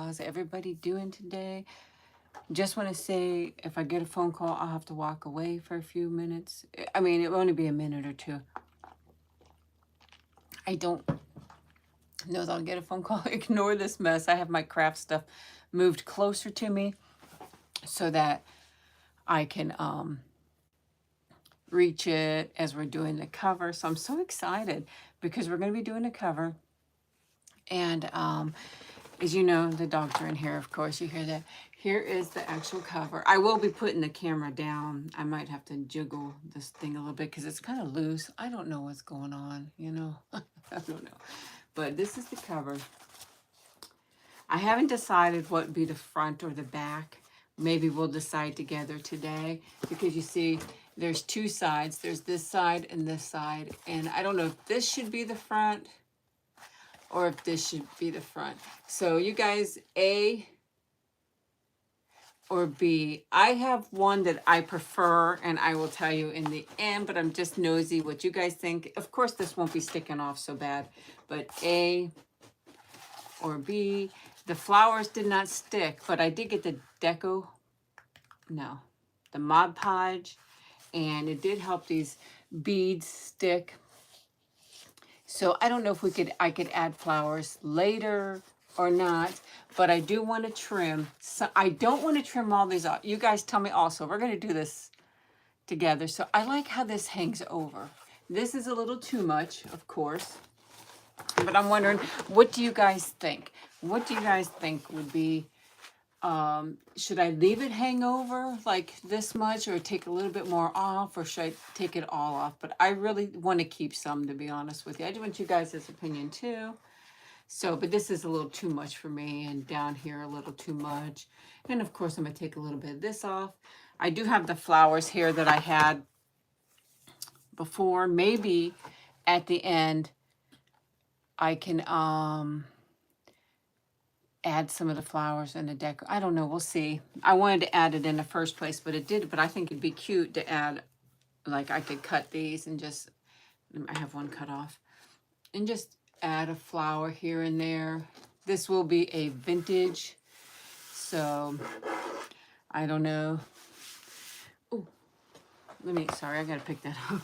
How's everybody doing today? Just want to say, if I get a phone call, I'll have to walk away for a few minutes. I mean, it will only be a minute or two. I don't know that I'll get a phone call. Ignore this mess. I have my craft stuff moved closer to me so that I can reach it as we're doing the cover. So I'm so excited because we're going to be doing a cover. And as you know, the dogs are in here, of course. You hear that. Here is the actual cover. I will be putting the camera down. I might have to jiggle this thing a little bit because it's kind of loose. I don't know what's going on, you know. I don't know. But this is the cover. I haven't decided what would be the front or the back. Maybe we'll decide together today because you see there's two sides. There's this side and this side. And I don't know if this should be the front or if this should be the front. So you guys, A or B. I have one that I prefer, and I will tell you in the end, but I'm just nosy what you guys think. Of course, this won't be sticking off so bad, but A or B. The flowers did not stick, but I did get the the Mod Podge, and it did help these beads stick. So I don't know if I could add flowers later or not, but I do want to trim. So I don't want to trim all these off. You guys tell me also. We're going to do this together. So I like how this hangs over. This is a little too much, of course. But I'm wondering, what do you guys think? What do you guys think would be, should I leave it hang over like this much or take a little bit more off, or should I take it all off? But I really want to keep some, to be honest with you. I do want you guys' opinion too. So, but this is a little too much for me, and down here a little too much. And of course, I'm going to take a little bit of this off. I do have the flowers here that I had before. Maybe at the end, I can add some of the flowers in the deck. I don't know. We'll see. I wanted to add it in the first place, but it did. But I think it'd be cute to add, like I could cut these and just, I have one cut off, and just add a flower here and there. This will be a vintage, so I don't know. Oh, sorry, I gotta pick that up.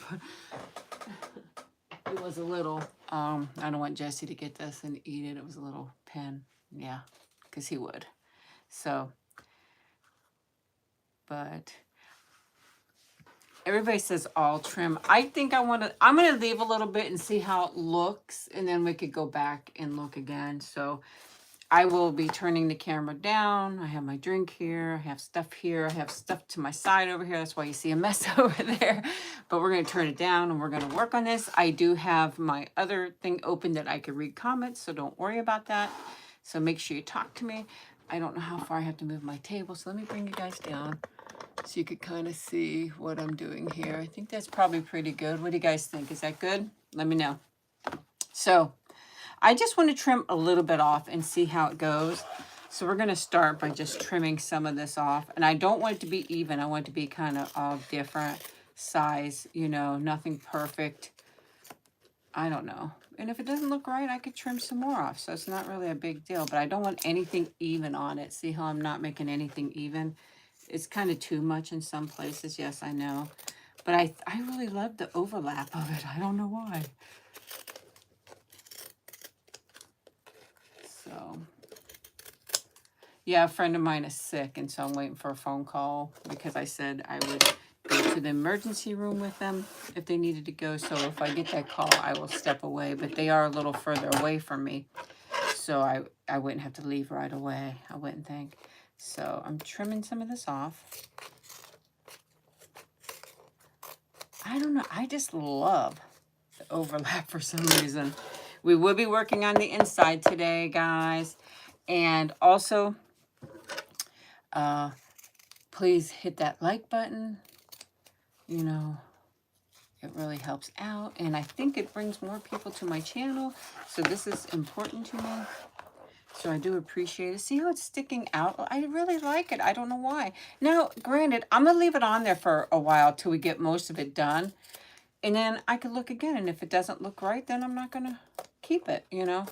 It was a little, I don't want Jesse to get this and eat it. It was a little pen, yeah, because he would. So, but everybody says all trim. I think I'm going to leave a little bit and see how it looks, and then we could go back and look again. So I will be turning the camera down. I have my drink here. I have stuff here. I have stuff to my side over here. That's why you see a mess over there. But we're going to turn it down and we're going to work on this. I do have my other thing open that I could read comments, so don't worry about that. So make sure you talk to me. I don't know how far I have to move my table, so let me bring you guys down so you could kind of see what I'm doing here. I think that's probably pretty good. What do you guys think? Is that good? Let me know. So I just want to trim a little bit off and see how it goes. So we're going to start by just trimming some of this off. And I don't want it to be even. I want it to be kind of all different size, you know, nothing perfect. I don't know. And if it doesn't look right, I could trim some more off. So it's not really a big deal. But I don't want anything even on it. See how I'm not making anything even? It's kind of too much in some places. Yes, I know. But I really love the overlap of it. I don't know why. So, yeah, a friend of mine is sick, and so I'm waiting for a phone call because I said I would go to the emergency room with them if they needed to go. So if I get that call, I will step away. But they are a little further away from me, so I wouldn't have to leave right away, I wouldn't think. So I'm trimming some of this off. I don't know. I just love the overlap for some reason. We will be working on the inside today, guys. And also, please hit that like button. You know, it really helps out. And I think it brings more people to my channel. So this is important to me. So I do appreciate it. See how it's sticking out? I really like it. I don't know why. Now, granted, I'm going to leave it on there for a while till we get most of it done. And then I could look again. And if it doesn't look right, then I'm not going to keep it, you know.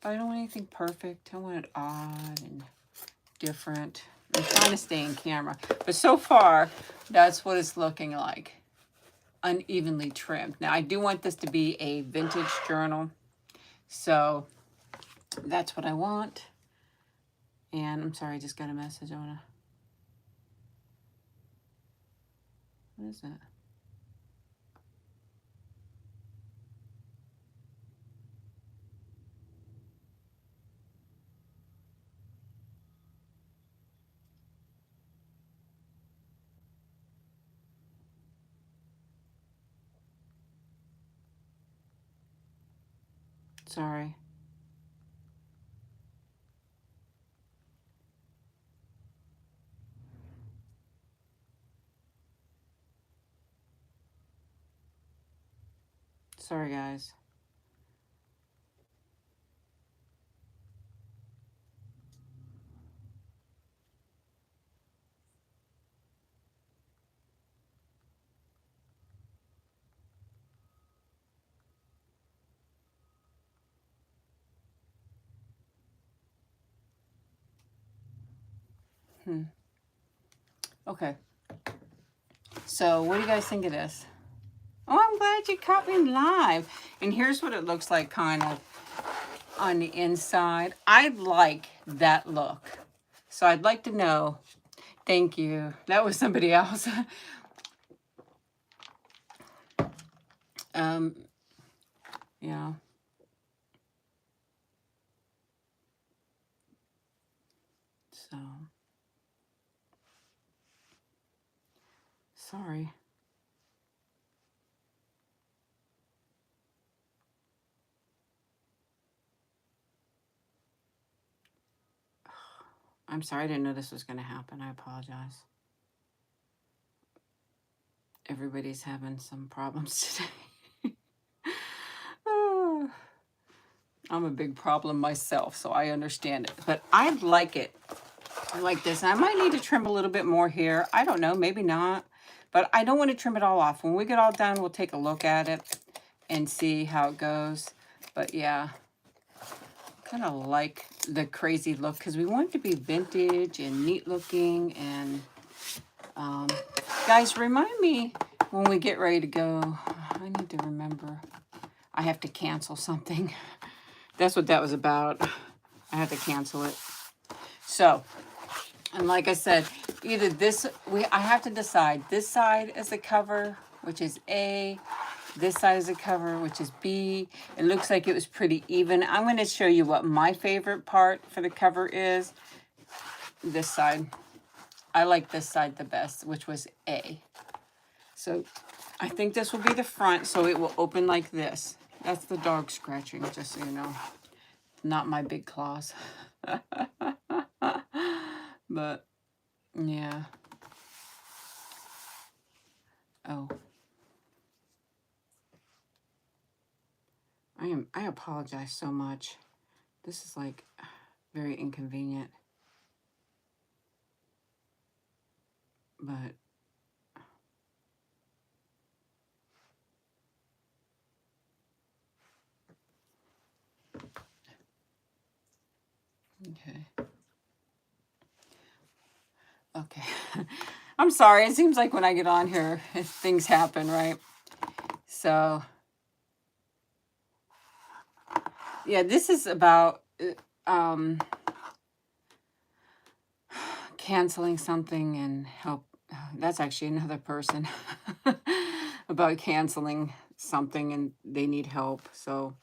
But I don't want anything perfect. I want it odd and different. I'm trying to stay in camera. But so far, that's what it's looking like. Unevenly trimmed. Now, I do want this to be a vintage journal. So that's what I want. And I'm sorry, I just got a message. What is that? Sorry. Sorry, guys. Okay. So what do you guys think of this? Oh, I'm glad you caught me live. And here's what it looks like kind of on the inside. I like that look. So I'd like to know. Thank you. That was somebody else. Yeah. So, sorry. I'm sorry, I didn't know this was going to happen. I apologize. Everybody's having some problems today. I'm a big problem myself, so I understand it. But I like it. I like this. And I might need to trim a little bit more here. I don't know, maybe not. But I don't want to trim it all off. When we get all done, we'll take a look at it and see how it goes. But yeah, kind of like the crazy look because we want it to be vintage and neat looking. And guys, remind me when we get ready to go. I need to remember. I have to cancel something. That's what that was about. I have to cancel it. So, and like I said, either this, I have to decide. This side is the cover, which is A. This side is the cover, which is B. It looks like it was pretty even. I'm going to show you what my favorite part for the cover is. This side. I like this side the best, which was A. So I think this will be the front, so it will open like this. That's the dog scratching, just so you know. Not my big claws. But, yeah. Oh. I apologize so much. This is like very inconvenient. But okay. Okay. I'm sorry. It seems like when I get on here, things happen, right? So, yeah, this is about canceling something and help. That's actually another person about canceling something and they need help. So,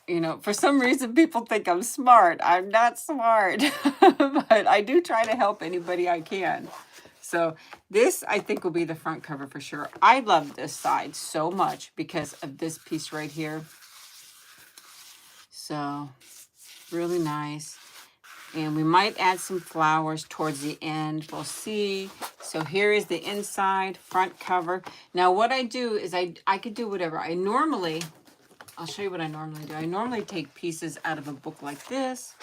you know, for some reason people think I'm smart. I'm not smart, but I do try to help anybody I can. So this, I think, will be the front cover for sure. I love this side so much because of this piece right here. So really nice. And we might add some flowers towards the end. We'll see. So here is the inside front cover. Now what I do is I could do whatever. I'll show you what I normally do. I normally take pieces out of a book like this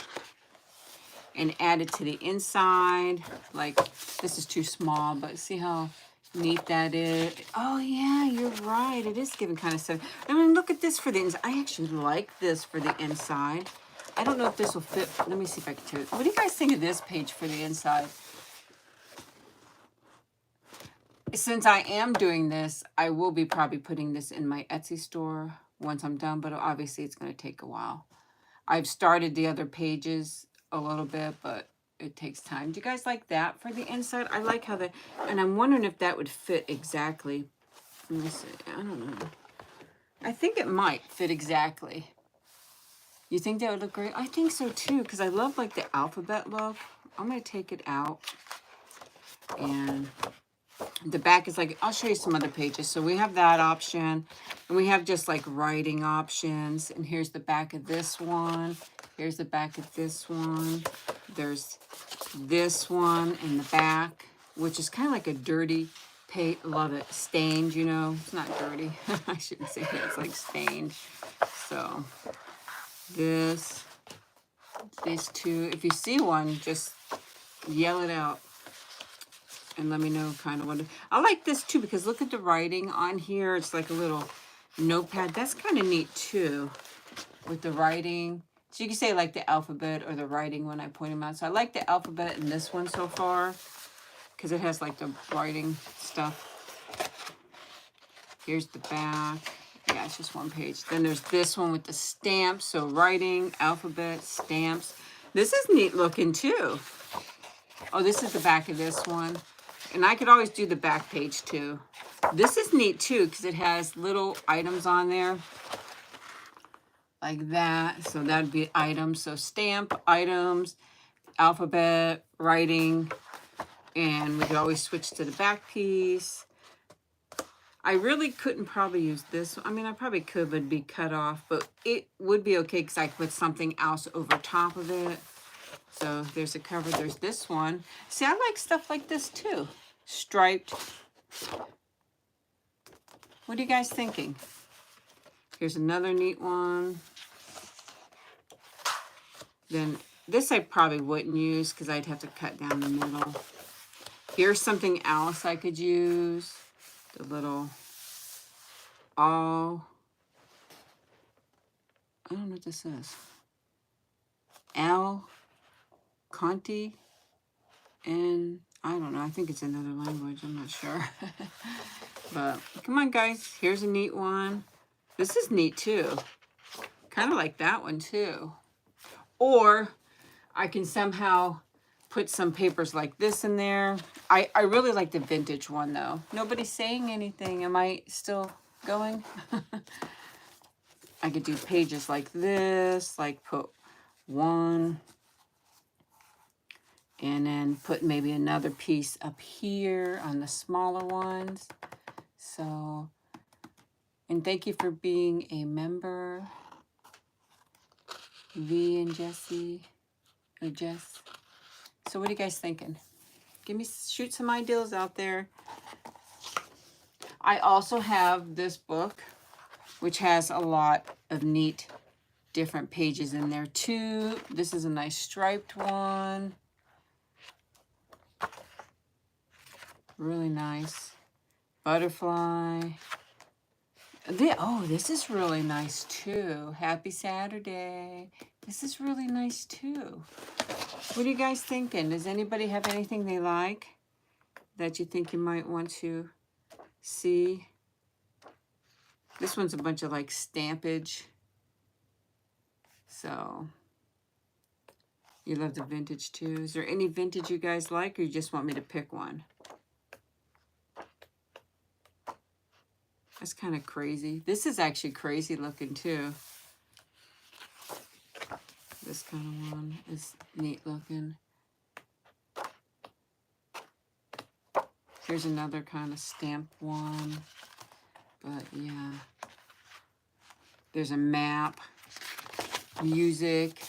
and add it to the inside. Like, this is too small, but see how neat that is. Oh yeah, you're right. It is giving kind of stuff. I mean, look at this for the inside. I actually like this for the inside. I don't know if this will fit. Let me see if I can do it. What do you guys think of this page for the inside? Since I am doing this, I will be probably putting this in my Etsy store once I'm done, but obviously it's going to take a while. I've started the other pages a little bit, but it takes time. Do you guys like that for the inside? I like how the, and I'm wondering if that would fit exactly. Let me see. I don't know. I think it might fit exactly. You think that would look great? I think so too, because I love like the alphabet look. I'm going to take it out. And the back is like, I'll show you some other pages. So we have that option. And we have just like writing options. And here's the back of this one. Here's the back of this one. There's this one in the back, which is kind of like a dirty page. Love it. Stained, you know. It's not dirty. I shouldn't say that. It's like stained. So this, these two. If you see one, just yell it out and let me know kind of what. I like this too because look at the writing on here. It's like a little notepad. That's kind of neat too with the writing. So you can say like the alphabet or the writing when I point them out. So I like the alphabet in this one so far because it has like the writing stuff. Here's the back. Yeah, it's just one page. Then there's this one with the stamps. So writing, alphabet, stamps. This is neat looking too. Oh, this is the back of this one. And I could always do the back page too. This is neat too because it has little items on there. Like that. So that'd be items. So stamp, items, alphabet, writing. And we could always switch to the back piece. I really couldn't probably use this. I mean, I probably could, but it'd be cut off. But it would be okay because I could put something else over top of it. So there's a cover. There's this one. See, I like stuff like this too. Striped. What are you guys thinking? Here's another neat one. Then this I probably wouldn't use because I'd have to cut down the middle. Here's something else I could use. The little all. I don't know what this is. Al Conti. And I don't know. I think it's another language. I'm not sure. But come on, guys. Here's a neat one. This is neat too. Kind of like that one too. Or I can somehow put some papers like this in there. I really like the vintage one though. Nobody's saying anything. Am I still going? I could do pages like this, like put one, and then put maybe another piece up here on the smaller ones. So, and thank you for being a member, V and Jesse, or Jess. So what are you guys thinking? Shoot some ideas out there. I also have this book, which has a lot of neat different pages in there too. This is a nice striped one. Really nice. Butterfly. Oh, this is really nice too. Happy Saturday. This is really nice too. What are you guys thinking? Does anybody have anything they like that you think you might want to see? This one's a bunch of like stampage. So you love the vintage too. Is there any vintage you guys like, or you just want me to pick one? That's kind of crazy. This is actually crazy looking too. This kind of one is neat looking. Here's another kind of stamp one. But yeah. There's a map. Music.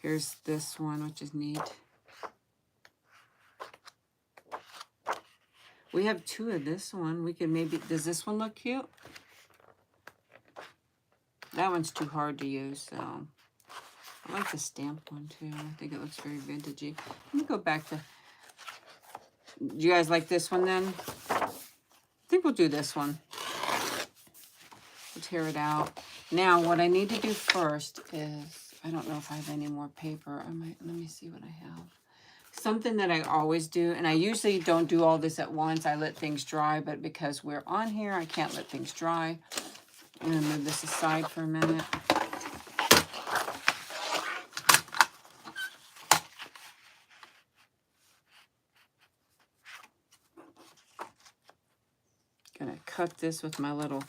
Here's this one, which is neat. We have two of this one. We could maybe, does this one look cute? That one's too hard to use, so. I like the stamp one too. I think it looks very vintagey. Let me go back to, Do you guys like this one then? I think we'll do this one. We'll tear it out. Now, what I need to do first is, I don't know if I have any more paper. I might, let me see what I have. Something that I always do, and I usually don't do all this at once. I let things dry, but because we're on here, I can't let things dry. I'm gonna move this aside for a minute. Gonna cut this with my little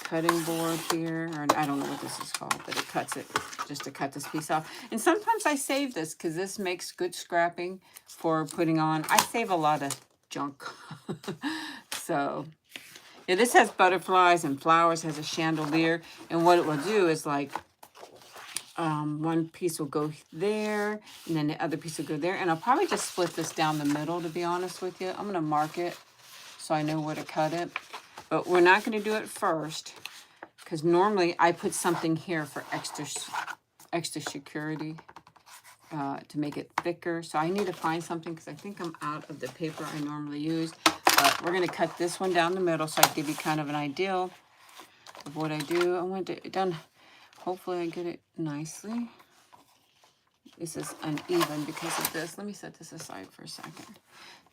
cutting board here, or I don't know what this is called, but it cuts it just to cut this piece off. And sometimes I save this because this makes good scrapping for putting on. I save a lot of junk. So yeah, this has butterflies and flowers, has a chandelier, and what it will do is like one piece will go there, and then the other piece will go there, and I'll probably just split this down the middle, to be honest with you. I'm gonna mark it so I know where to cut it. But we're not going to do it first, because normally I put something here for extra security to make it thicker. So I need to find something, because I think I'm out of the paper I normally use. But we're going to cut this one down the middle so I can give you kind of an idea of what I do. I want it done. Hopefully I get it nicely. This is uneven because of this. Let me set this aside for a second.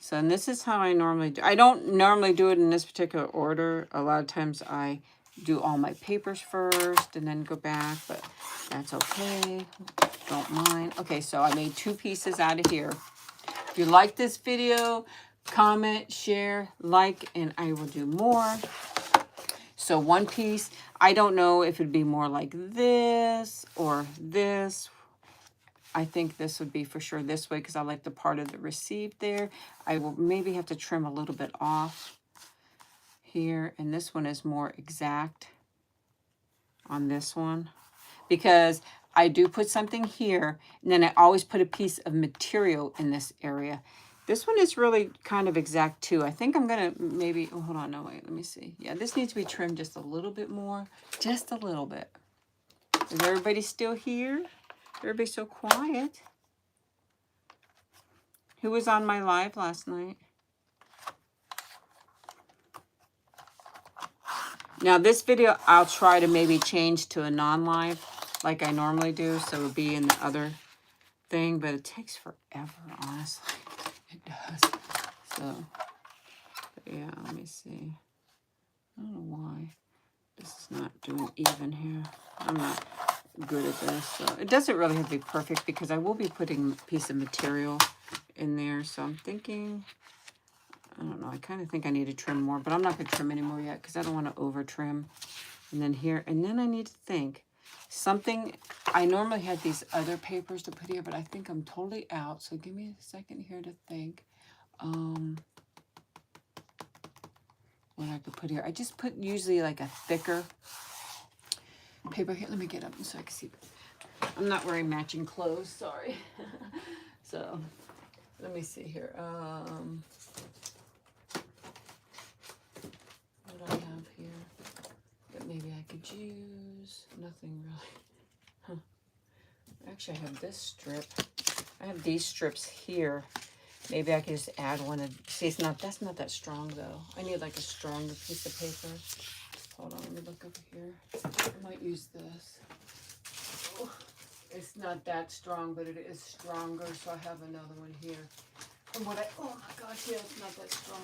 So, and this is how I normally do. I don't normally do it in this particular order. A lot of times I do all my papers first and then go back, but that's okay. Don't mind. Okay, so I made 2 pieces out of here. If you like this video, comment, share, like, and I will do more. So 1 piece, I don't know if it'd be more like this or this. I think this would be for sure this way, because I like the part of the receive there. I will maybe have to trim a little bit off here. And this one is more exact on this one, because I do put something here, and then I always put a piece of material in this area. This one is really kind of exact too. I think I'm gonna maybe, oh, hold on, no, wait, let me see. Yeah, this needs to be trimmed just a little bit more, just a little bit. Is everybody still here? Everybody's so quiet. Who was on my live last night? Now this video, I'll try to maybe change to a non-live like I normally do. So it'll be in the other thing, but it takes forever, honestly. It does. So, but yeah, let me see. I don't know why this is not doing even here. I'm not good at this. So it doesn't really have to be perfect, because I will be putting a piece of material in there. So I'm thinking, I don't know, I kind of think I need to trim more, but I'm not going to trim anymore yet, because I don't want to over trim. And then here, and then I need to think something. I normally had these other papers to put here, but I think I'm totally out. So give me a second here to think what I could put here. I just put usually like a thicker paper here. Let me get up so I can see. I'm not wearing matching clothes, sorry. So let me see here. What do I have here that maybe I could use? Nothing really. Huh. Actually, I have this strip. I have these strips here. Maybe I could just add one. See, it's not. That's not that strong though. I need like a stronger piece of paper. Hold on, let me look over here. I might use this. Oh, it's not that strong, but it is stronger. So I have another one here. And what oh my gosh, yeah, it's not that strong.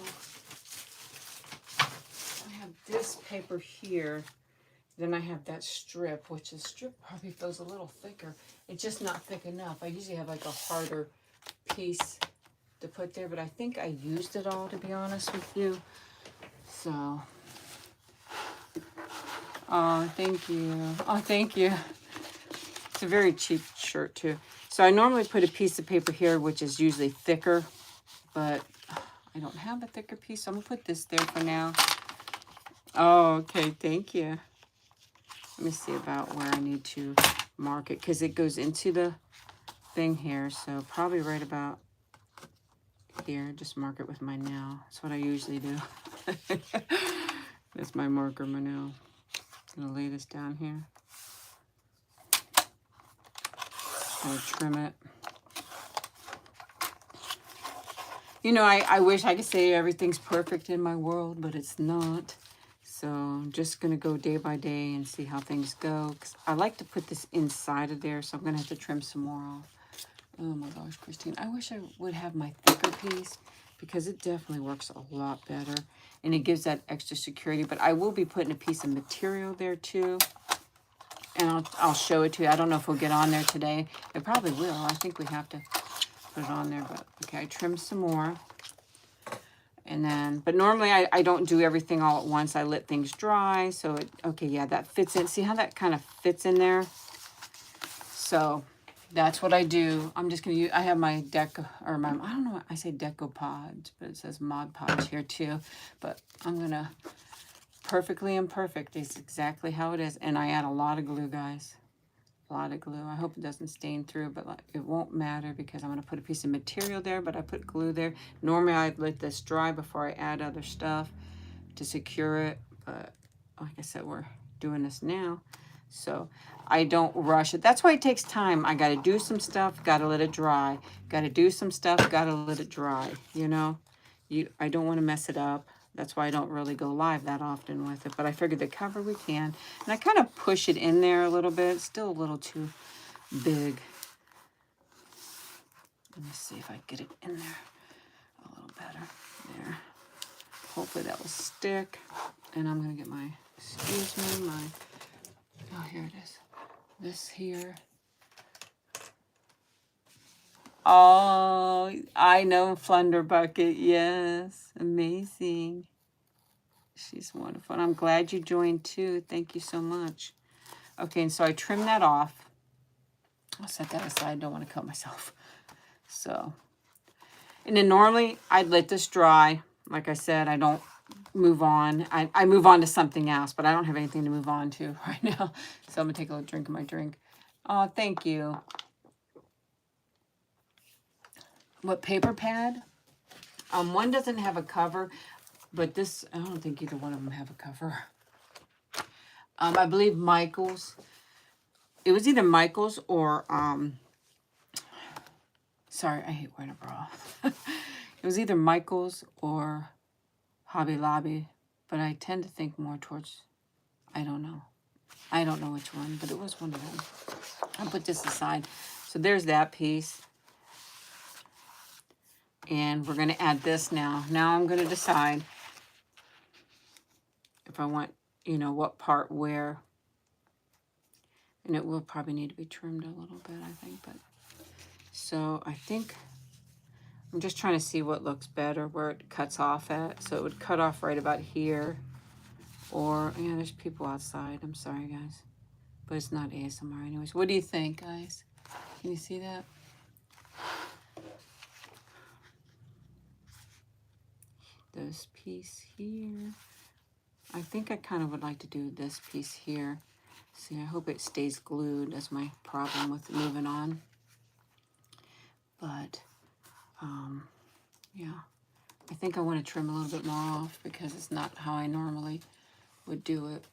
I have this paper here. Then I have that strip, which is strip probably feels a little thicker. It's just not thick enough. I usually have like a harder piece to put there, but I think I used it all, to be honest with you. So, oh, thank you. Oh, thank you. It's a very cheap shirt too. So I normally put a piece of paper here, which is usually thicker, but I don't have a thicker piece, so I'm gonna put this there for now. Oh, okay, thank you. Let me see about where I need to mark it, because it goes into the thing here, so probably right about here. Just mark it with my nail. That's what I usually do. That's my marker, my nail. I'm gonna lay this down here. I'm gonna trim it. You know, I wish I could say everything's perfect in my world, but it's not. So I'm just going to go day by day and see how things go. 'Cause I like to put this inside of there, so I'm going to have to trim some more off. Oh my gosh, Christine. I wish I would have my thicker piece because it definitely works a lot better. And it gives that extra security. But I will be putting a piece of material there too. And I'll show it to you. I don't know if we'll get on there today. It probably will. I think we have to put it on there. But okay, I trimmed some more. And then, but normally I don't do everything all at once. I let things dry. So, okay, yeah, that fits in. See how that kind of fits in there? So, that's what I do. I'm just going to use, I have my deco, or my, I don't know what, I say deco pods, but it says Mod Podge here too. But I'm going to, perfectly imperfect is exactly how it is. And I add a lot of glue, guys. A lot of glue. I hope it doesn't stain through, but it won't matter because I'm going to put a piece of material there, but I put glue there. Normally I'd let this dry before I add other stuff to secure it, but like I said, we're doing this now, so I don't rush it. That's why it takes time. I got to do some stuff, got to let it dry. Got to do some stuff, got to let it dry. You know, I don't want to mess it up. That's why I don't really go live that often with it. But I figured the cover we can. And I kind of push it in there a little bit. It's still a little too big. Let me see if I get it in there a little better. There. Hopefully that will stick. And I'm going to get my, excuse me, my, oh, here it is. This here. Oh, I know Flunder Bucket. Yes. Amazing. She's wonderful. And I'm glad you joined too. Thank you so much. Okay, and so I trimmed that off. I'll set that aside. I don't want to cut myself. So, and then normally I'd let this dry. Like I said, I don't move on. I move on to something else, but I don't have anything to move on to right now. So I'm going to take a little drink of my drink. Oh, thank you. What, paper pad? One doesn't have a cover. But this, I don't think either one of them have a cover. I believe Michael's. It was either Michael's or, sorry, I hate wearing a bra. It was either Michael's or Hobby Lobby. But I tend to think more towards, I don't know. I don't know which one, but it was one of them. I'll put this aside. So there's that piece. And we're going to add this now. Now I'm going to decide if I want, you know, what part where. And it will probably need to be trimmed a little bit, I think. But so I think I'm just trying to see what looks better, where it cuts off at. So it would cut off right about here. Or, yeah, there's people outside. I'm sorry, guys. But it's not ASMR anyways. What do you think, guys? Can you see that? This piece here. I think I kind of would like to do this piece here. See, I hope it stays glued. That's my problem with moving on. But, yeah. I think I want to trim a little bit more off because it's not how I normally would do it.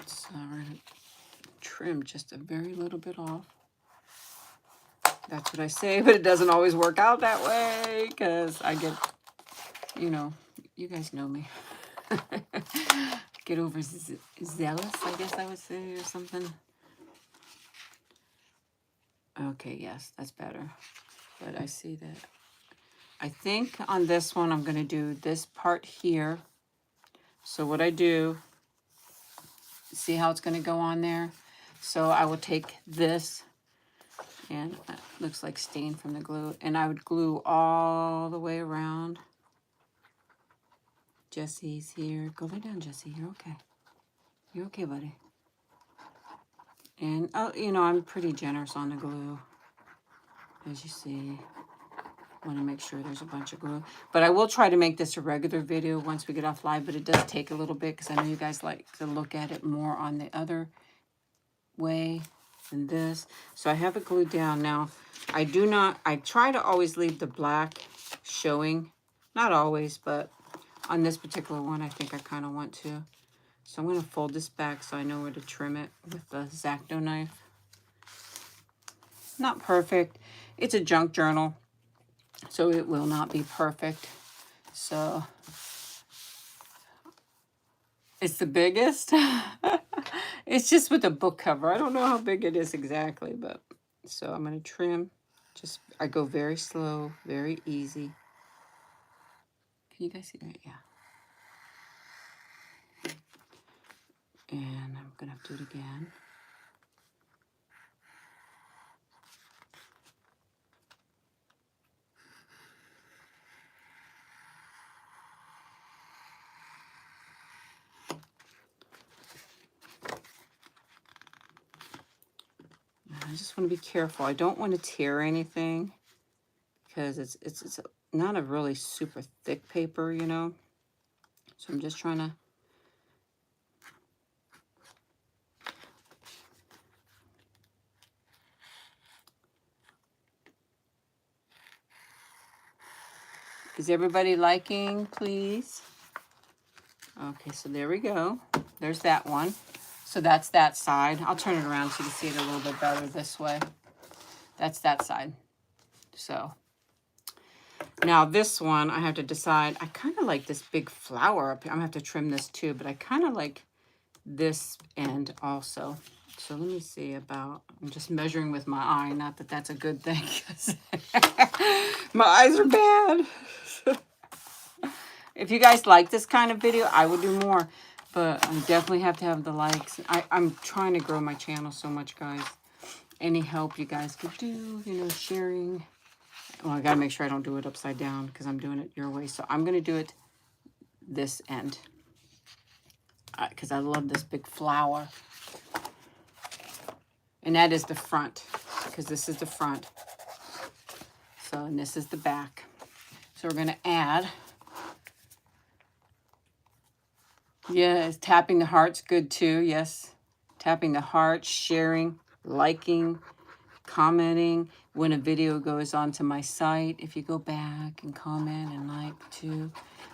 So we're going to trim just a very little bit off. That's what I say, but it doesn't always work out that way because I get, you know, you guys know me. Get over zealous, I guess I would say, or something. Okay, yes, that's better. But I see that. I think on this one, I'm going to do this part here. So what I do, see how it's going to go on there? So I will take this, and it looks like stain from the glue, and I would glue all the way around. Jesse's here. Go lay down, Jesse. You're okay. You're okay, buddy. And, you know, I'm pretty generous on the glue, as you see. Want to make sure there's a bunch of glue. But I will try to make this a regular video once we get off live, but it does take a little bit because I know you guys like to look at it more on the other way than this. So I have it glued down. Now, I try to always leave the black showing. Not always, but on this particular one, I think I kind of want to. So I'm going to fold this back so I know where to trim it with the X-Acto knife. Not perfect. It's a junk journal. So it will not be perfect. So it's the biggest. It's just with a book cover. I don't know how big it is exactly, but so I'm going to trim. Just, I go very slow, very easy. Can you guys see that? Yeah. And I'm going to have to do it again. I just want to be careful. I don't want to tear anything because it's not a really super thick paper, you know. So I'm just trying to. Is everybody liking, please? Okay, so there we go. There's that one. So that's that side. I'll turn it around so you can see it a little bit better this way. That's that side. So now this one, I have to decide. I kind of like this big flower up here. I'm going to have to trim this too, but I kind of like this end also. So let me see about, I'm just measuring with my eye. Not that that's a good thing, 'cause my eyes are bad. If you guys like this kind of video, I will do more. But I definitely have to have the likes. I'm trying to grow my channel so much, guys. Any help you guys could do, you know, sharing. Well, I got to make sure I don't do it upside down because I'm doing it your way. So I'm going to do it this end because I love this big flower. And that is the front because this is the front. So, and this is the back. So we're going to add. Yes, tapping the heart's good too. Yes, tapping the heart, sharing, liking, commenting. When a video goes onto my site, if you go back and comment and like too,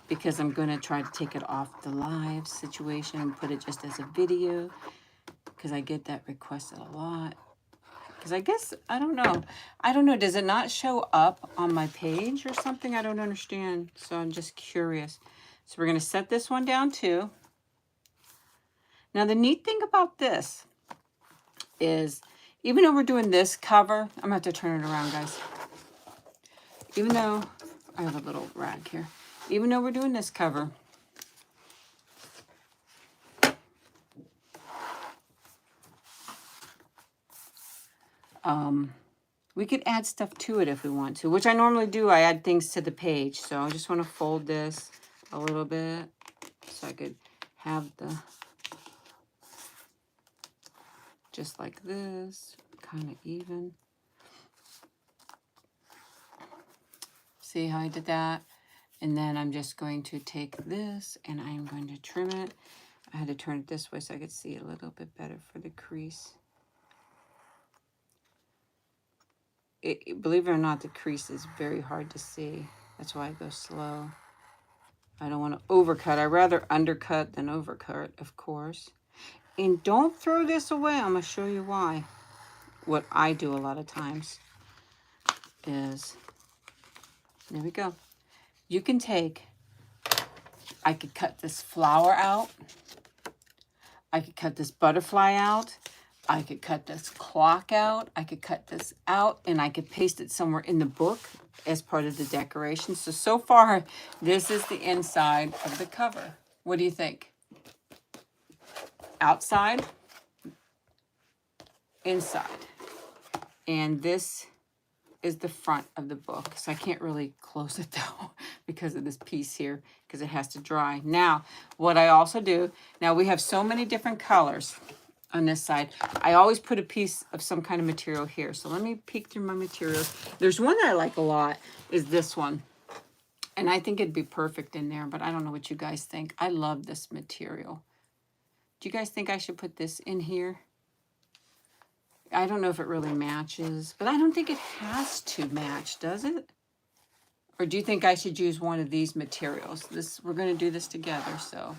because I'm going to try to take it off the live situation and put it just as a video because I get that requested a lot. Because I guess, I don't know. Does it not show up on my page or something? I don't understand. So I'm just curious. So we're going to set this one down too. Now, the neat thing about this is, even though we're doing this cover, I'm going to have to turn it around, guys. Even though, I have a little rag here. Even though we're doing this cover, we could add stuff to it if we want to, which I normally do. I add things to the page. So I just want to fold this a little bit so I could have the, just like this, kind of even. See how I did that? And then I'm just going to take this and I'm going to trim it. I had to turn it this way so I could see a little bit better for the crease. Believe it or not, the crease is very hard to see. That's why I go slow. I don't want to overcut. I'd rather undercut than overcut, of course. And don't throw this away. I'm going to show you why. What I do a lot of times is, there we go. You can take, I could cut this flower out. I could cut this butterfly out. I could cut this clock out. I could cut this out and I could paste it somewhere in the book as part of the decoration. So far, this is the inside of the cover. What do you think? Outside, inside. And this is the front of the book. So I can't really close it though because of this piece here because it has to dry. Now, what I also do, now we have so many different colors on this side. I always put a piece of some kind of material here. So let me peek through my materials. There's one that I like a lot, is this one. And I think it'd be perfect in there, but I don't know what you guys think. I love this material. Do you guys think I should put this in here? I don't know if it really matches, but I don't think it has to match, does it? Or do you think I should use one of these materials? We're going to do this together, so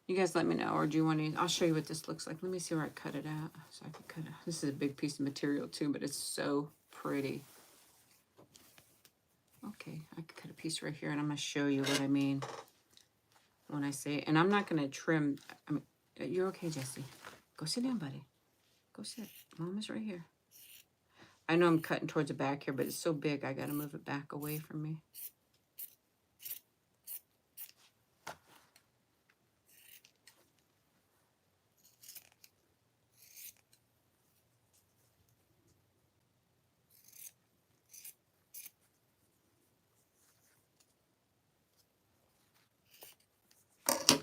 you guys let me know. Or do you want to? I'll show you what this looks like. Let me see where I cut it at. So I can cut it. This is a big piece of material too, but it's so pretty. Okay, I could cut a piece right here, and I'm going to show you what I mean when I say it. And I'm not going to trim. I mean, you're okay, Jesse. Go sit down, buddy. Go sit. Mom is right here. I know I'm cutting towards the back here, but it's so big, I got to move it back away from me.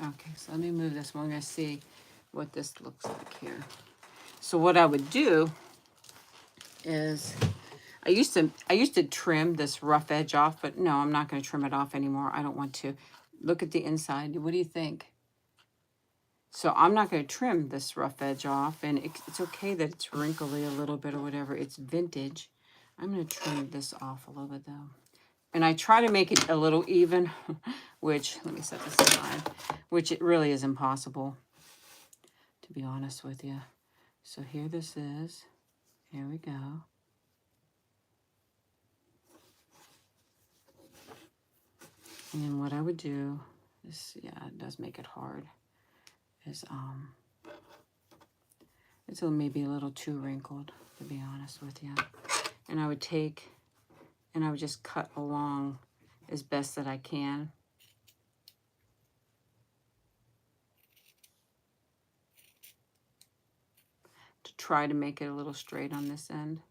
Okay, so let me move this. We're going to see what this looks like here. So what I would do is I used to trim this rough edge off, but no, I'm not going to trim it off anymore. I don't want to. Look at the inside. What do you think? So I'm not going to trim this rough edge off, and it's okay that it's wrinkly a little bit or whatever. It's vintage. I'm going to trim this off a little bit though. And I try to make it a little even, which, let me set this aside, which it really is impossible, to be honest with you. So here this is. Here we go. And then what I would do is, yeah, it does make it hard, is it's maybe a little too wrinkled, to be honest with you. And I would take, and I would just cut along as best that I can. To try to make it a little straight on this end.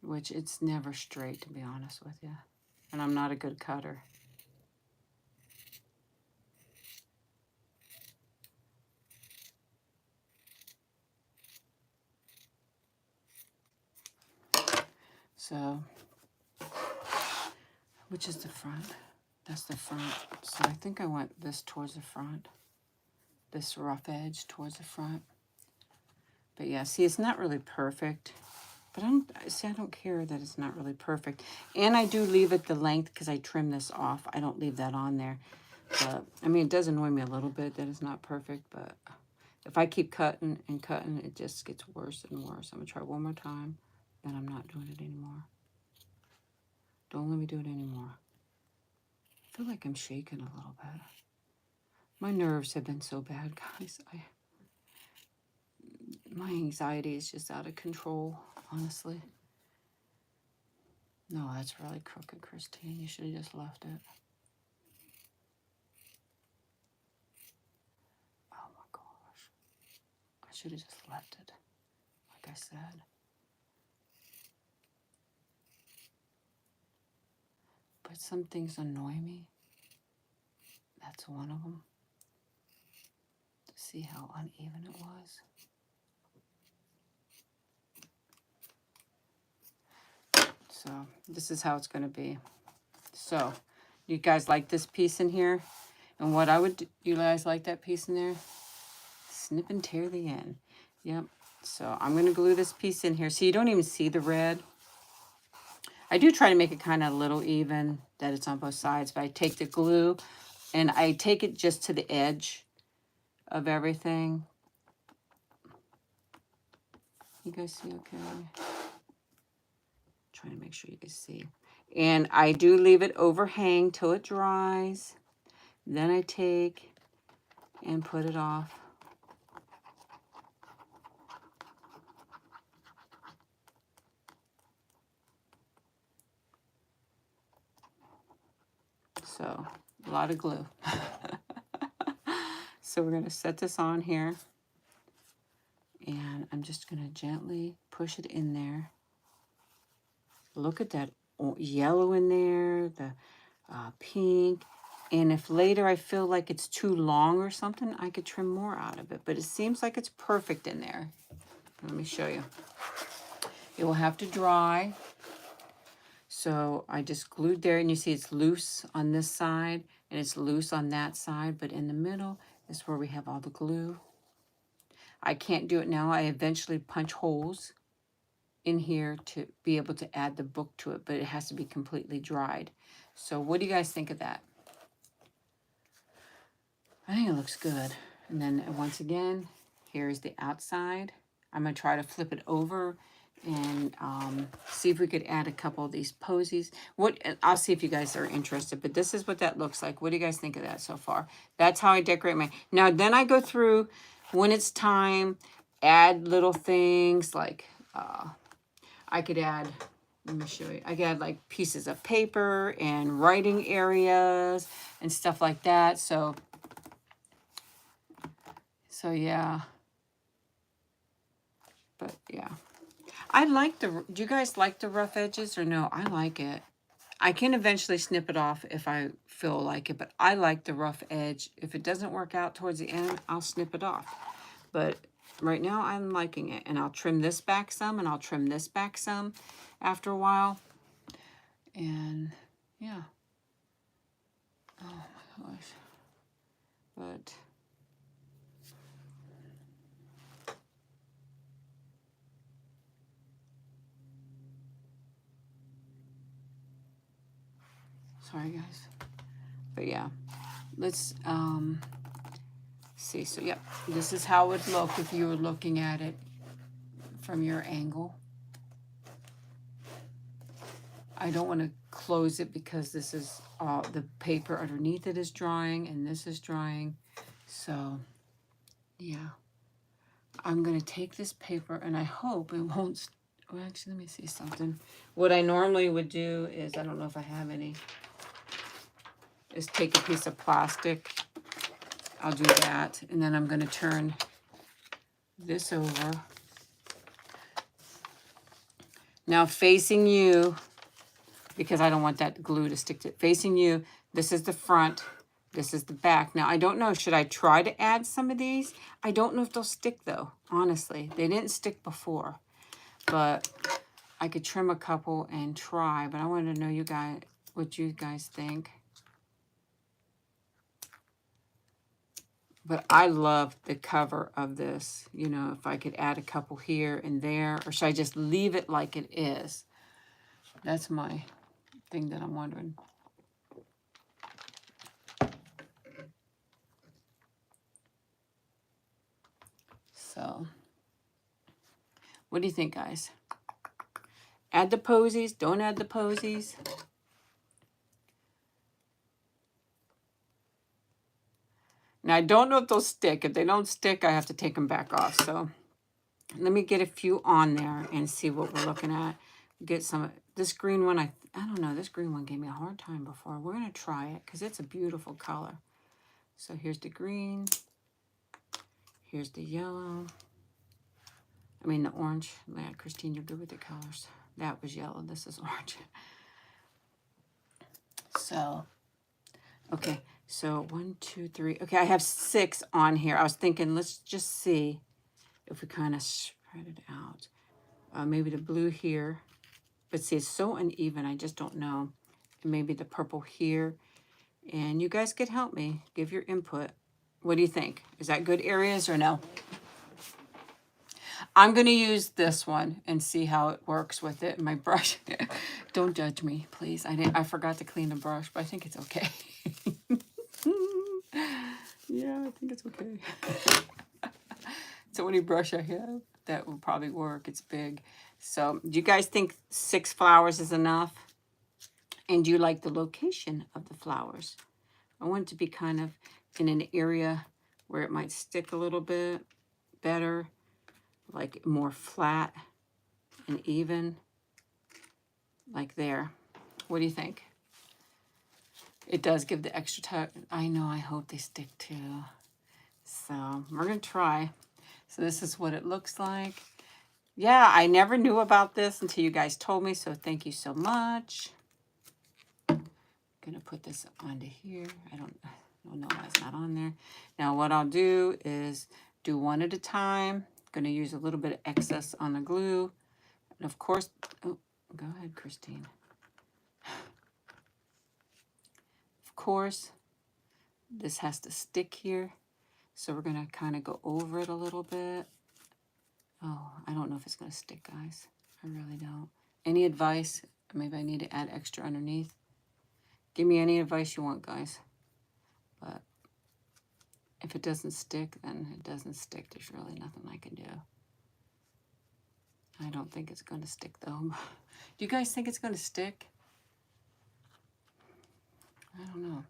Which it's never straight, to be honest with you. And I'm not a good cutter. So, which is the front? That's the front. So I think I want this towards the front. This rough edge towards the front. But yeah, see, it's not really perfect. But I don't care that it's not really perfect. And I do leave it the length because I trim this off. I don't leave that on there. But, I mean, it does annoy me a little bit that it's not perfect. But if I keep cutting and cutting, it just gets worse and worse. I'm going to try one more time. Then I'm not doing it anymore. Don't let me do it anymore. I feel like I'm shaking a little bit. My nerves have been so bad, guys. My anxiety is just out of control, honestly. No, that's really crooked, Christine. You should have just left it. Oh my gosh. I should have just left it, like I said. But some things annoy me. That's one of them. To see how uneven it was. So this is how it's going to be. So you guys like this piece in here? And what I would do, you guys like that piece in there? Snip and tear the end. Yep. So I'm going to glue this piece in here. So you don't even see the red. I do try to make it kind of a little even, that it's on both sides. But I take the glue and I take it just to the edge of everything. You guys see okay? Trying to make sure you can see. And I do leave it overhang till it dries. Then I take and put it off. So, a lot of glue. So we're going to set this on here. And I'm just going to gently push it in there. Look at that yellow in there, the pink. And if later I feel like it's too long or something, I could trim more out of it. But it seems like it's perfect in there. Let me show you. It will have to dry. So I just glued there, and you see it's loose on this side, and it's loose on that side. But in the middle is where we have all the glue. I can't do it now. I eventually punch holes in here to be able to add the book to it, but it has to be completely dried. So what do you guys think of that? I think it looks good. And then once again, here's the outside I'm going to try to flip it over and see if we could add a couple of these posies. I'll see if you guys are interested, but this is what that looks like. What do you guys think of that so far? That's how I decorate my, now then I go through when it's time, add little things like, I could add, let me show you, I could add like pieces of paper and writing areas and stuff like that. So yeah, but yeah. I like do you guys like the rough edges or no? I like it. I can eventually snip it off if I feel like it, but I like the rough edge. If it doesn't work out towards the end, I'll snip it off. But right now I'm liking it, and I'll trim this back some and I'll trim this back some after a while. And yeah. Oh my gosh. But sorry guys. But yeah, let's see. So yep, this is how it would look if you were looking at it from your angle. I don't want to close it because this is the paper underneath it is drying and this is drying. So yeah, I'm going to take this paper and I hope it won't, well, actually, let me see something. What I normally would do is, I don't know if I have any, is take a piece of plastic. I'll do that. And then I'm going to turn this over. Now facing you, because I don't want that glue to stick to it. Facing you, this is the front, this is the back. Now, I don't know, should I try to add some of these? I don't know if they'll stick though, honestly. They didn't stick before, but I could trim a couple and try, but I wanted to know you guys, what you guys think. But I love the cover of this. You know, if I could add a couple here and there, or should I just leave it like it is? That's my thing that I'm wondering. So, what do you think, guys? Add the posies, don't add the posies. Now, I don't know if they'll stick. If they don't stick, I have to take them back off. So, let me get a few on there and see what we're looking at. Get some, this green one, I don't know, this green one gave me a hard time before. We're going to try it because it's a beautiful color. So, here's the green. Here's the yellow. I mean, the orange. Yeah, Christine, you're good with the colors. That was yellow. This is orange. So, okay. So, 1, 2, 3. Okay, I have 6 on here. I was thinking, let's just see if we kind of spread it out. Maybe the blue here. But see, it's so uneven. I just don't know. And maybe the purple here. And you guys could help me. Give your input. What do you think? Is that good areas or no? I'm going to use this one and see how it works with it. My brush. Don't judge me, please. I forgot to clean the brush, but I think it's okay. Yeah, I think it's okay. It's the only brush I have that will probably work. It's big. So, do you guys think 6 flowers is enough? And do you like the location of the flowers? I want it to be kind of in an area where it might stick a little bit better, like more flat and even, like there. What do you think? It does give the extra touch. I know, I hope they stick too. So we're going to try. So this is what it looks like. Yeah, I never knew about this until you guys told me, so thank you so much. I'm going to put this onto here. I don't know why it's not on there. Now what I'll do is do one at a time. I'm going to use a little bit of excess on the glue. And of course, oh, go ahead, Christine. Of course, this has to stick here. So we're going to kind of go over it a little bit. Oh, I don't know if it's going to stick, guys. I really don't. Any advice? Maybe I need to add extra underneath. Give me any advice you want, guys. But if it doesn't stick, then it doesn't stick. There's really nothing I can do. I don't think it's going to stick though. Do you guys think it's going to stick? I don't know.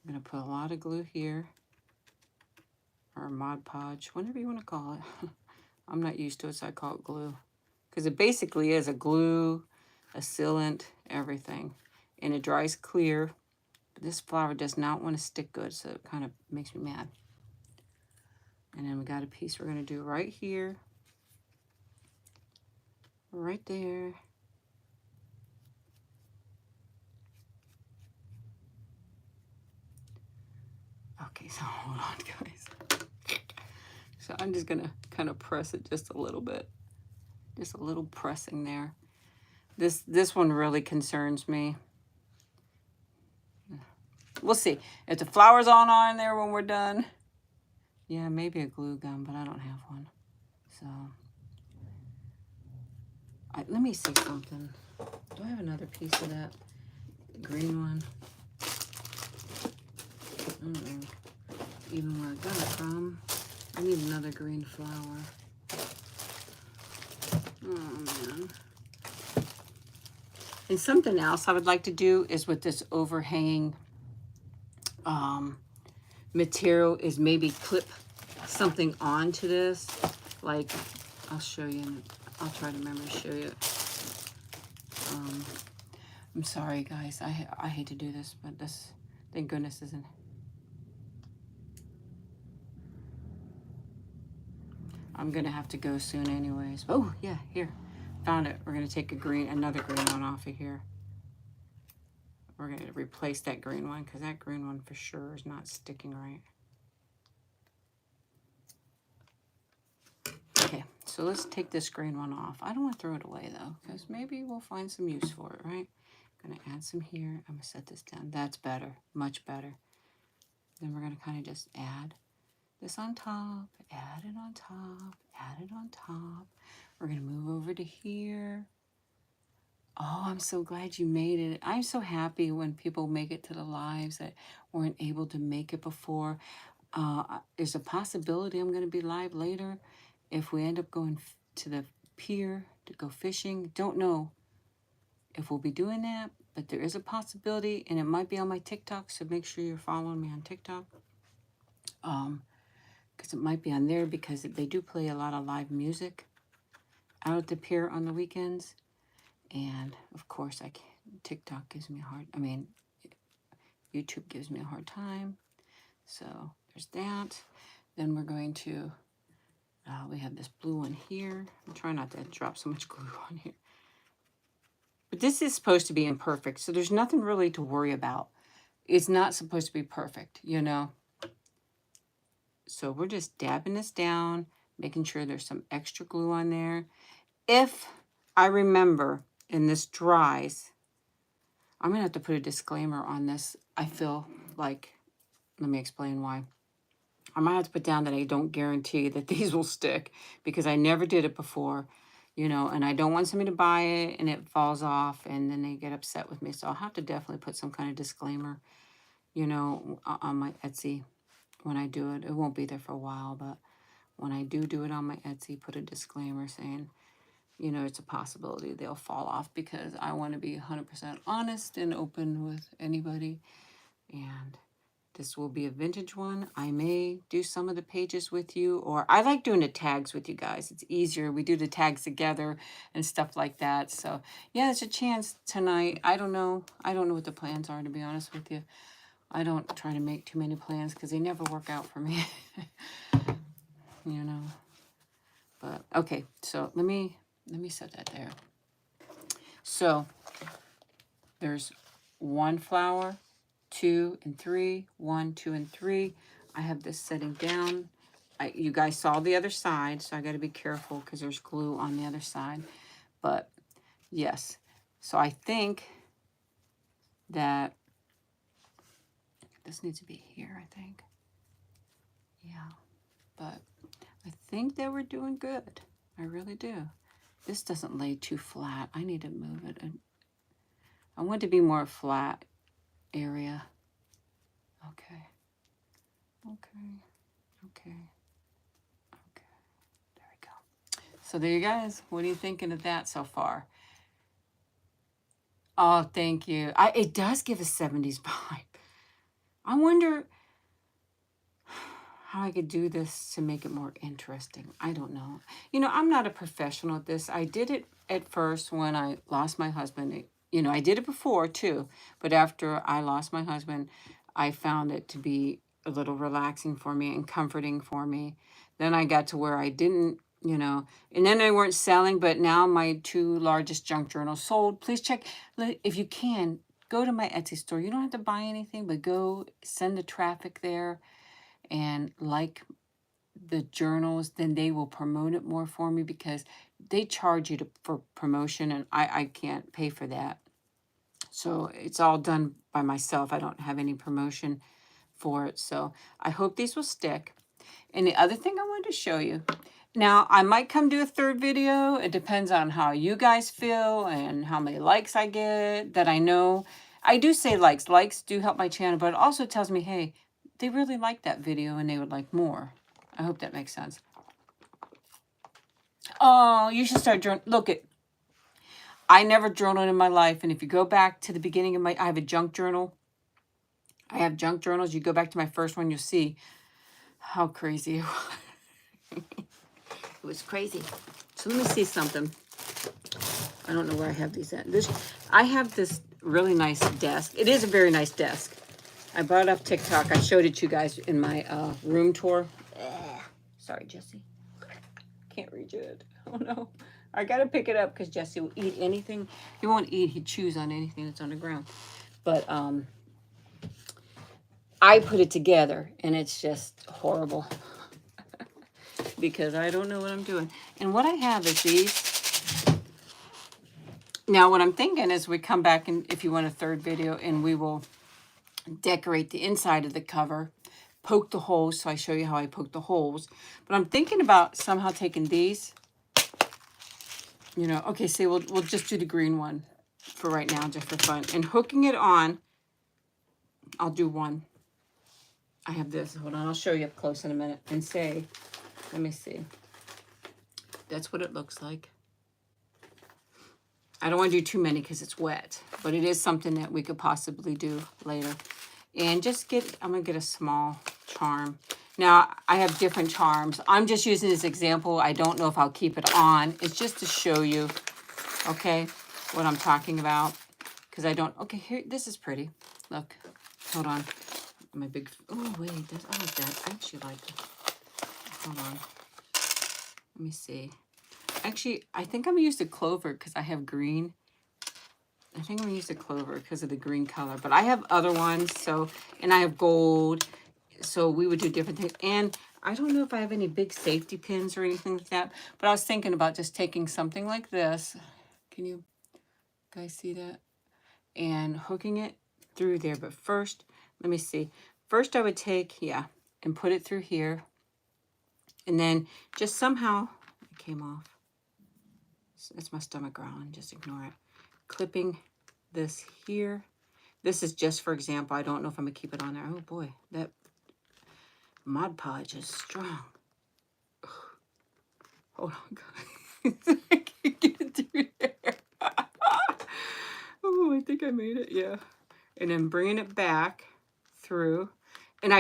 I'm going to put a lot of glue here, or Mod Podge, whatever you want to call it. I'm not used to it, so I call it glue. Because it basically is a glue, a sealant, everything. And it dries clear. But this flower does not want to stick good, so it kind of makes me mad. And then we got a piece we're going to do right here. Right there. Okay, so hold on, guys. So I'm just going to kind of press it just a little bit. Just a little pressing there. This one really concerns me. We'll see. If the flowers on there when we're done. Yeah, maybe a glue gun, but I don't have one. So, let me see something. Do I have another piece of that green one? I don't know even where I got it from. I need another green flower. Oh, man. And something else I would like to do is with this overhanging material is maybe clip something onto this. Like, I'll show you. I'll try to remember to show you. I'm sorry, guys. I hate to do this, but this, thank goodness, isn't. I'm gonna have to go soon, anyways. Oh yeah, here, found it. We're gonna take another green one off of here. We're gonna replace that green one because that green one for sure is not sticking right. Okay, so let's take this green one off. I don't want to throw it away though, because maybe we'll find some use for it, right? I'm gonna add some here. I'm gonna set this down. That's better, much better. Then we're gonna kind of just add this on top, add it on top, add it on top. We're gonna move over to here. Oh, I'm so glad you made it. I'm so happy when people make it to the lives that weren't able to make it before. There's a possibility I'm going to be live later if we end up going to the pier to go fishing. Don't know if we'll be doing that, but there is a possibility, and it might be on my TikTok, so make sure you're following me on TikTok. Because it might be on there because they do play a lot of live music out at the pier on the weekends. And of course, TikTok gives me a hard, YouTube gives me a hard time. So there's that. Then we're going to, we have this blue one here. I'm trying not to drop so much glue on here. But this is supposed to be imperfect, so there's nothing really to worry about. It's not supposed to be perfect, you know. So we're just dabbing this down, making sure there's some extra glue on there. If I remember and this dries, I'm going to have to put a disclaimer on this. I feel like, let me explain why. I might have to put down that I don't guarantee that these will stick because I never did it before, you know, and I don't want somebody to buy it and it falls off and then they get upset with me. So I'll have to definitely put some kind of disclaimer, you know, on my Etsy when I do it. It won't be there for a while, but when I do it on my Etsy, put a disclaimer saying, you know, it's a possibility they'll fall off because I want to be 100% honest and open with anybody. And this will be a vintage one. I may do some of the pages with you, or I like doing the tags with you guys. It's easier. We do the tags together and stuff like that. So yeah, there's a chance tonight. I don't know. I don't know what the plans are, to be honest with you. I don't try to make too many plans because they never work out for me. You know. But okay, so let me set that there. So there's one flower, 2 and 3, 1, 2, and 3. I have this setting down. You guys saw the other side, so I got to be careful because there's glue on the other side. But yes, so I think that this needs to be here, I think. Yeah, but I think that we're doing good. I really do. This doesn't lay too flat. I need to move it. I want it to be more flat area. Okay. Okay. Okay. Okay. There we go. So there you guys. What are you thinking of that so far? Oh, thank you. It does give a 70s vibe. I wonder how I could do this to make it more interesting. I don't know. You know, I'm not a professional at this. I did it at first when I lost my husband. You know, I did it before too, but after I lost my husband, I found it to be a little relaxing for me and comforting for me. Then I got to where I didn't, you know, and then they weren't selling, but now my 2 largest junk journals sold. Please check, if you can, go to my Etsy store. You don't have to buy anything, but go send the traffic there and like the journals, then they will promote it more for me because they charge you for promotion, and I can't pay for that. So it's all done by myself. I don't have any promotion for it. So I hope these will stick. And the other thing I wanted to show you, now I might come do a third video. It depends on how you guys feel and how many likes I get. That I know I do say likes. Likes do help my channel, but it also tells me, hey, they really like that video and they would like more. I hope that makes sense. Oh, you should start journaling. Look, I never journaled in my life. And if you go back to the beginning of I have a junk journal. I have junk journals. You go back to my first one, you'll see how crazy it was. It was crazy. So let me see something. I don't know where I have these at. I have this really nice desk. It is a very nice desk. I bought it off TikTok. I showed it to you guys in my room tour. Sorry, Jesse. Can't reach it. Oh, no. I got to pick it up because Jesse will eat anything. He won't eat. He'd chews on anything that's on the ground. But I put it together, and it's just horrible because I don't know what I'm doing. And what I have is these. Now, what I'm thinking is we come back, and if you want a third video, and we will decorate the inside of the cover, poke the holes. So I show you how I poke the holes. But I'm thinking about somehow taking these. You know, okay, say we'll just do the green one for right now, just for fun. And hooking it on, I'll do one. I have this. Hold on, I'll show you up close in a minute. And say, let me see. That's what it looks like. I don't want to do too many because it's wet, but it is something that we could possibly do later. And just I'm going to get a small charm. Now, I have different charms. I'm just using this example. I don't know if I'll keep it on. It's just to show you, okay, what I'm talking about. Because I don't, okay, here, this is pretty. Look, hold on. My big, oh, wait, I like that. I actually like it. Hold on. Let me see. Actually, I think I'm going to use the clover because I have green. I think I'm going to use the clover because of the green color. But I have other ones, so, and I have gold. So we would do different things. And I don't know if I have any big safety pins or anything like that. But I was thinking about just taking something like this. Can you guys see that? And hooking it through there. But first, let me see. First I would take, yeah, and put it through here. And then just somehow, it came off. It's my stomach growling. Just ignore it. Clipping this here. This is just for example. I don't know if I'm going to keep it on there. Oh boy, that Mod Podge is strong. Hold on, guys. I can't get it through there. Oh, I think I made it. Yeah. And then bringing it back through. And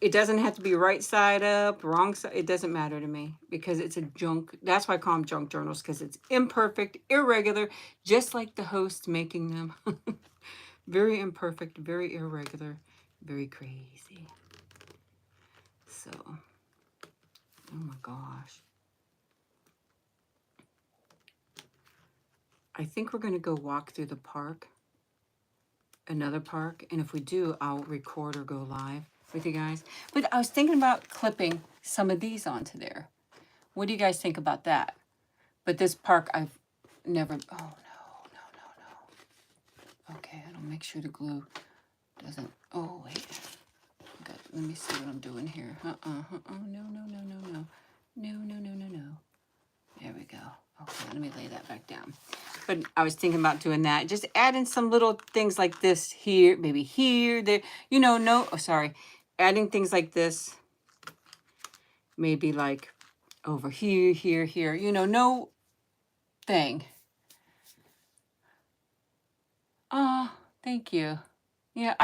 it doesn't have to be right side up, wrong side. It doesn't matter to me because it's a junk. That's why I call them junk journals, because it's imperfect, irregular, just like the host making them. Very imperfect, very irregular, very crazy. So, oh my gosh. I think we're going to go walk through the park, another park. And if we do, I'll record or go live with you guys. But I was thinking about clipping some of these onto there. What do you guys think about that? But this park, I've never, oh no. Okay, I'll make sure the glue doesn't, oh wait. God, let me see what I'm doing here. No. There we go. Okay, let me lay that back down. But I was thinking about doing that. Just adding some little things like this here, maybe here, there. You know, adding things like this. Maybe like over here, here, here. You know, no thing. Oh, thank you. Yeah,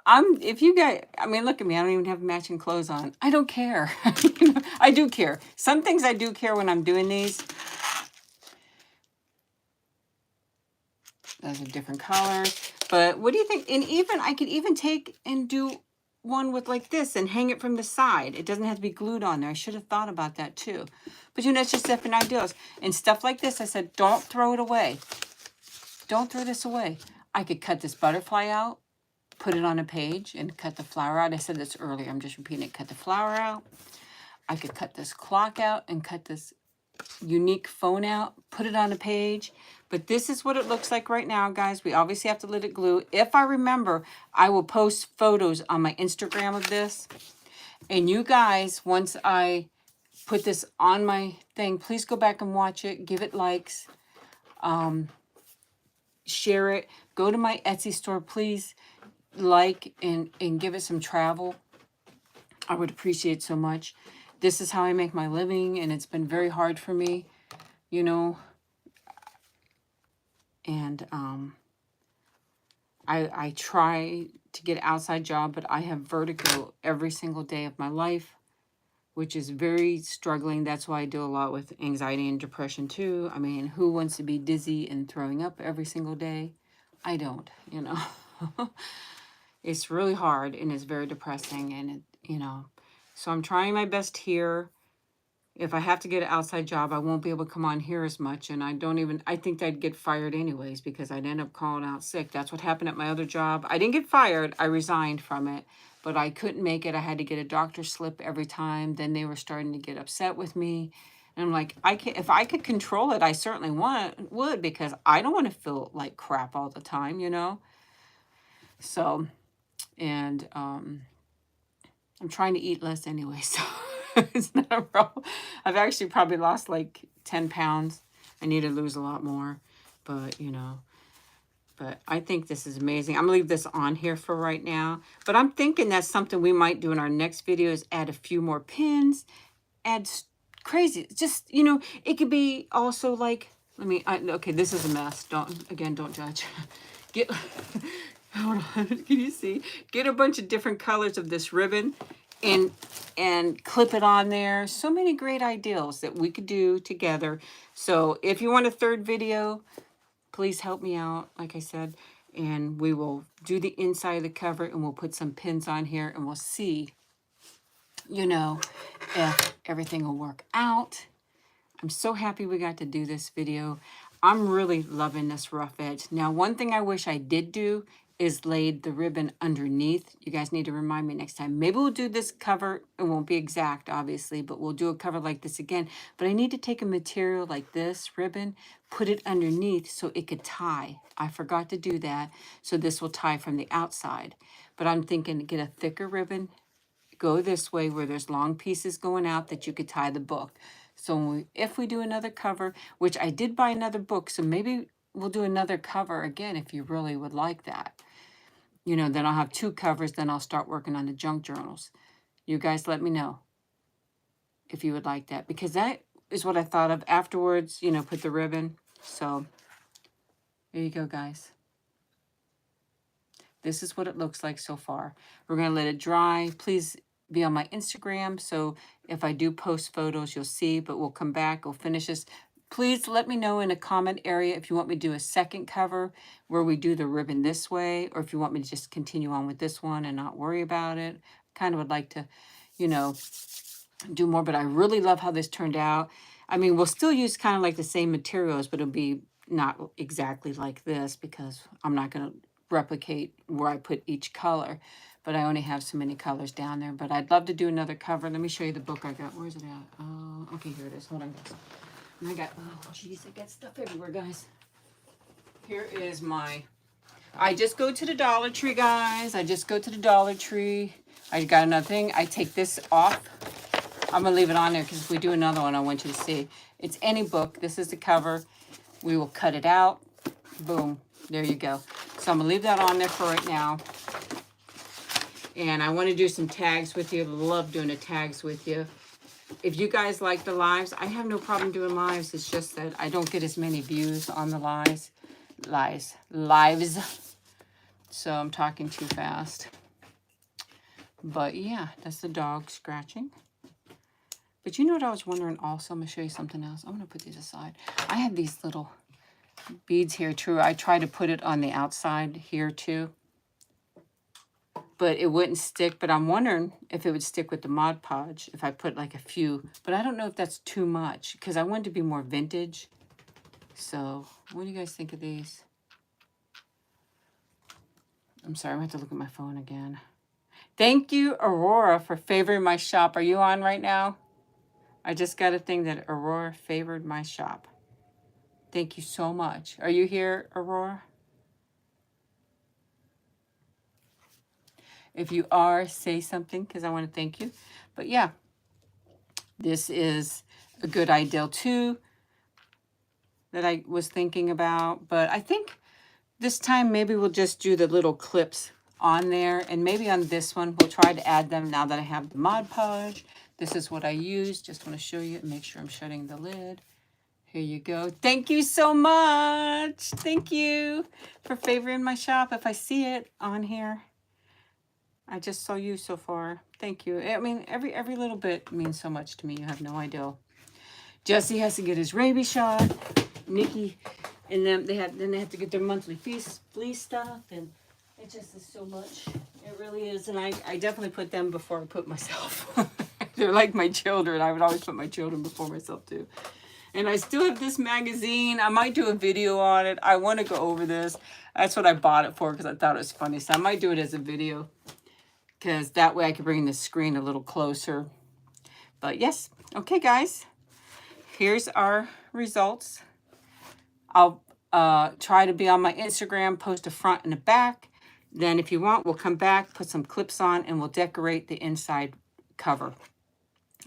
I'm, if you guys, I mean, look at me. I don't even have matching clothes on. I don't care. You know, I do care. Some things I do care when I'm doing these. Those are different colors. But what do you think? And even, I could even take and do one with like this and hang it from the side. It doesn't have to be glued on there. I should have thought about that too. But you know, it's just different ideas. And stuff like this, I said, don't throw it away. Don't throw this away. I could cut this butterfly out, put it on a page, and cut the flower out. I said this earlier. I'm just repeating it. Cut the flower out. I could cut this clock out and cut this unique phone out, put it on a page. But this is what it looks like right now, guys. We obviously have to let it glue. If I remember, I will post photos on my Instagram of this. And you guys, once I put this on my thing, please go back and watch it. Give it likes. Share it. Go to my Etsy store. Please like and give it some travel. I would appreciate so much. This is how I make my living, and it's been very hard for me, you know. And I try to get an outside job, but I have vertigo every single day of my life, which is very struggling. That's why I do a lot with anxiety and depression too. I mean, who wants to be dizzy and throwing up every single day? I don't, you know. It's really hard and it's very depressing, and it, you know. So I'm trying my best here. If I have to get an outside job, I won't be able to come on here as much. And I think I'd get fired anyways because I'd end up calling out sick. That's what happened at my other job. I didn't get fired. I resigned from it, but I couldn't make it. I had to get a doctor's slip every time. Then they were starting to get upset with me. And I'm like, if I could control it, I certainly would, because I don't want to feel like crap all the time, you know? So, and I'm trying to eat less anyway, so it's not a problem. I've actually probably lost like 10 pounds. I need to lose a lot more, but you know, but I think this is amazing. I'm gonna leave this on here for right now, but I'm thinking that's something we might do in our next video, is add a few more pins, add crazy, just, you know, it could be also like, okay, this is a mess. Don't judge. Get, hold on, can you see? Get a bunch of different colors of this ribbon and clip it on there. So many great ideas that we could do together. So if you want a third video, please help me out, like I said, and we will do the inside of the cover, and we'll put some pins on here, and we'll see, you know, if everything will work out. I'm so happy we got to do this video. I'm really loving this rough edge. Now, one thing I wish I did do is laid the ribbon underneath. You guys need to remind me next time. Maybe we'll do this cover. It won't be exact, obviously, but we'll do a cover like this again. But I need to take a material like this ribbon, put it underneath so it could tie. I forgot to do that. So this will tie from the outside. But I'm thinking to get a thicker ribbon, go this way where there's long pieces going out that you could tie the book. So if we do another cover, which I did buy another book, so maybe we'll do another cover again if you really would like that. You know, then I'll have two covers, then I'll start working on the junk journals. You guys let me know if you would like that, because that is what I thought of afterwards, you know, put the ribbon. So there you go, guys. This is what it looks like so far. We're going to let it dry. Please be on my Instagram, so if I do post photos, you'll see, but we'll come back, we'll finish this. Please let me know in a comment area if you want me to do a second cover where we do the ribbon this way, or if you want me to just continue on with this one and not worry about it. Kind of would like to, you know, do more, but I really love how this turned out. I mean, we'll still use kind of like the same materials, but it'll be not exactly like this because I'm not going to replicate where I put each color, but I only have so many colors down there. But I'd love to do another cover. Let me show you the book I got. Where's it at? Okay, here it is. Hold on, guys. And I got, oh, jeez, I got stuff everywhere, guys. Here is I just go to the Dollar Tree, guys. I just go to the Dollar Tree. I got another thing. I take this off. I'm going to leave it on there because if we do another one, I want you to see. It's any book. This is the cover. We will cut it out. Boom. There you go. So I'm going to leave that on there for right now. And I want to do some tags with you. Love doing the tags with you. If you guys like the lives, I have no problem doing lives. It's just that I don't get as many views on the lives. So I'm talking too fast. But yeah, that's the dog scratching. But you know what I was wondering also? I'm going to show you something else. I'm going to put these aside. I have these little beads here too. I tried to put it on the outside here too, but it wouldn't stick. But I'm wondering if it would stick with the Mod Podge if I put like a few. But I don't know if that's too much because I want it to be more vintage. So what do you guys think of these? I'm sorry, I'm going to have to look at my phone again. Thank you, Aurora, for favoring my shop. Are you on right now? I just got a thing that Aurora favored my shop. Thank you so much. Are you here, Aurora? If you are, say something because I want to thank you. But yeah, this is a good idea too that I was thinking about. But I think this time maybe we'll just do the little clips on there. And maybe on this one, we'll try to add them now that I have the Mod Podge. This is what I use. Just want to show you and make sure I'm shutting the lid. Here you go. Thank you so much. Thank you for favoring my shop. If I see it on here, I just saw you so far. Thank you. I mean, every little bit means so much to me. You have no idea. Jesse has to get his rabies shot. Nikki and them, they have to get their monthly flea stuff, and it just is so much. It really is, and I definitely put them before I put myself. They're like my children. I would always put my children before myself too. And I still have this magazine. I might do a video on it. I want to go over this. That's what I bought it for because I thought it was funny. So I might do it as a video because that way I can bring the screen a little closer. But yes. Okay, guys. Here's our results. I'll try to be on my Instagram, post a front and a back. Then if you want, we'll come back, put some clips on, and we'll decorate the inside cover.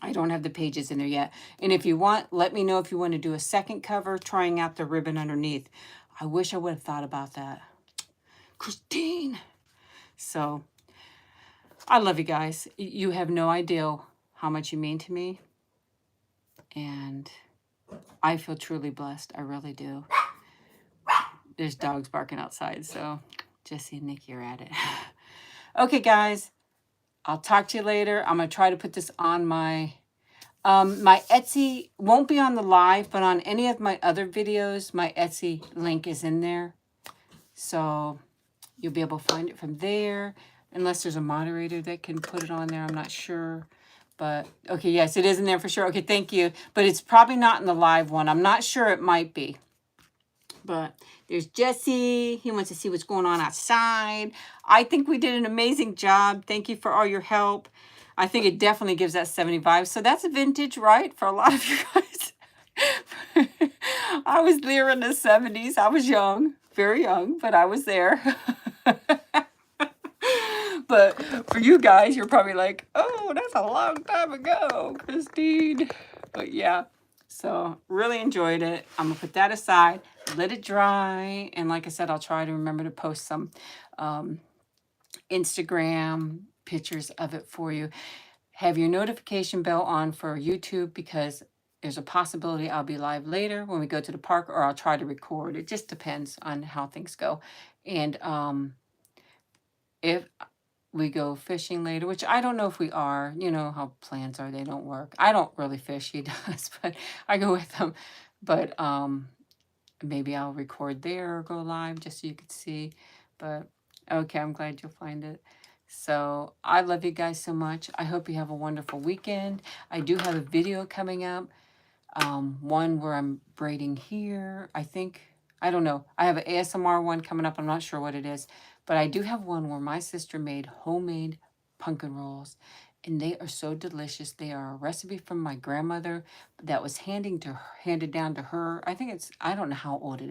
I don't have the pages in there yet. And if you want, let me know if you want to do a second cover, trying out the ribbon underneath. I wish I would have thought about that. Christine. So, I love you guys. You have no idea how much you mean to me. And I feel truly blessed. I really do. There's dogs barking outside, so Jesse and Nikki are at it. Okay, guys. I'll talk to you later. I'm going to try to put this on my... my Etsy won't be on the live, but on any of my other videos, my Etsy link is in there. So you'll be able to find it from there. Unless there's a moderator that can put it on there. I'm not sure. But, okay, yes, it is in there for sure. Okay, thank you. But it's probably not in the live one. I'm not sure, it might be. But there's Jesse. He wants to see what's going on outside. I think we did an amazing job. Thank you for all your help. I think it definitely gives that 75. So that's vintage, right? For a lot of you guys. I was there in the 70s. I was young, very young, but I was there. But for you guys, you're probably like, oh, that's a long time ago, Christine. But yeah, so really enjoyed it. I'm going to put that aside, let it dry. And like I said, I'll try to remember to post some Instagram pictures of it for you. Have your notification bell on for YouTube because there's a possibility I'll be live later when we go to the park, or I'll try to record. It just depends on how things go. And if we go fishing later, which I don't know if we are, you know how plans are, they don't work. I don't really fish, he does, but I go with him. But maybe I'll record there or go live just so you could see. But okay, I'm glad you'll find it. So I love you guys so much. I hope you have a wonderful weekend. I do have a video coming up. One where I'm braiding here. I don't know. I have an ASMR one coming up. I'm not sure what it is. But I do have one where my sister made homemade pumpkin rolls. And they are so delicious. They are a recipe from my grandmother that was handed down to her. I don't know how old it is.